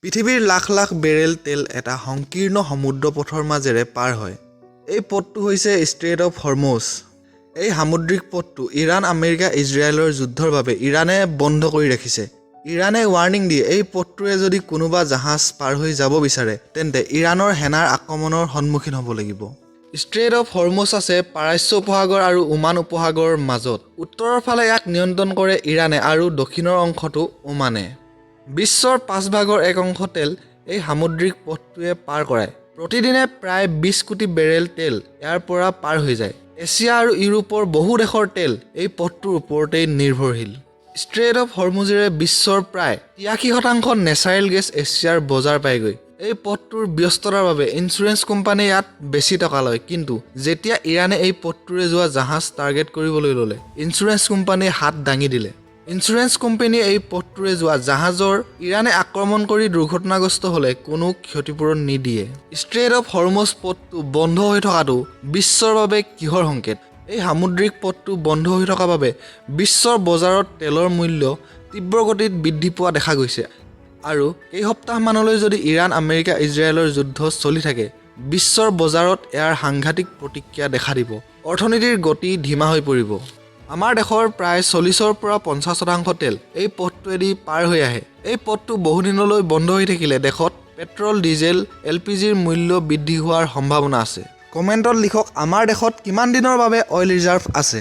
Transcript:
পৃথিৱীৰ লাখ লাখ বেৰেল তেল এটা সংকীৰ্ণ সমুদ্ৰ পথৰ মাজেৰে পাৰ হয়। এই পথটো হৈছে ষ্ট্ৰেইট অফ হৰমুজ। এই সামুদ্ৰিক পথটো ইৰাণ, আমেৰিকা, ইজৰাইলৰ যুদ্ধৰ বাবে ইৰাণে বন্ধ কৰি ৰাখিছে। ইৰাণে ৱাৰ্ণিং দিয়ে এই পথটোৰে যদি কোনোবা জাহাজ পাৰ হৈ যাব বিচাৰে তেন্তে ইৰাণৰ সেনাৰ আক্ৰমণৰ সন্মুখীন হ'ব লাগিব। ষ্ট্ৰেইট অফ হৰমুজ আছে পাৰস্য উপসাগৰ আৰু ওমান উপসাগৰৰ মাজত। উত্তৰৰ ফালে ইয়াক নিয়ন্ত্ৰণ কৰে ইৰাণে আৰু দক্ষিণৰ অংশটো ওমানে। বিশ্বৰ 5 ভাগৰ 1 অংশ তেল এই সামুদ্ৰিক পথটোৱে পাৰ কৰায়। প্ৰতিদিনে প্ৰায় 20 কোটি বেৰেল তেল ইয়াৰ পৰা পাৰ হৈ যায়। এছিয়া আৰু ইউৰোপৰ বহু দেশৰ তেল এই পথটোৰ ওপৰতেই নিৰ্ভৰশীল। ষ্ট্ৰেইট অফ হৰমুজেৰে বিশ্বৰ প্ৰায় 83% নেচাৰেল গেছ এছিয়াৰ বজাৰ পায়গৈ। এই পথটোৰ ব্যস্ততাৰ বাবে ইঞ্চুৰেঞ্চ কোম্পানীয়ে ইয়াত বেছি টকা লয়, কিন্তু যেতিয়া ইৰাণে এই পথটোৰে যোৱা জাহাজ টাৰ্গেট কৰিবলৈ ল'লে ইঞ্চুৰেঞ্চ কোম্পানীয়ে হাত দাঙি দিলে। ইঞ্চুৰেঞ্চ কোম্পানীয়ে এই পথটোৰে যোৱা জাহাজৰ ইৰাণে আক্ৰমণ কৰি দুৰ্ঘটনাগ্ৰস্ত হ'লে কোনো ক্ষতিপূৰণ নিদিয়ে। ষ্ট্ৰেইট অফ হৰমুজ পথটো বন্ধ হৈ থকাটো বিশ্বৰ বাবে কিহৰ সংকেত? এই সামুদ্ৰিক পথটো বন্ধ হৈ থকাৰ বাবে বিশ্বৰ বজাৰত তেলৰ মূল্য তীব্ৰ গতিত বৃদ্ধি পোৱা দেখা গৈছে। আৰু কেইসপ্তাহমানলৈ যদি ইৰাণ, আমেৰিকা, ইজৰাইলৰ যুদ্ধ চলি থাকে বিশ্বৰ বজাৰত ইয়াৰ সাংঘাতিক প্ৰতিক্ৰিয়া দেখা দিব। অৰ্থনীতিৰ গতি ধীমা হৈ পৰিব। আমাৰ দেশৰ প্ৰায় 40-ৰ পৰা 50% তেল এই পথটোৱেদি পাৰ হৈ আহে। এই পথটো বহুদিনলৈ বন্ধ হৈ থাকিলে দেশত পেট্ৰল, ডিজেল, LPGৰ মূল্য বৃদ্ধি হোৱাৰ সম্ভাৱনা আছে। কমেণ্টত লিখক আমাৰ দেশত কিমান দিনৰ বাবে অইল ৰিজাৰ্ভ আছে।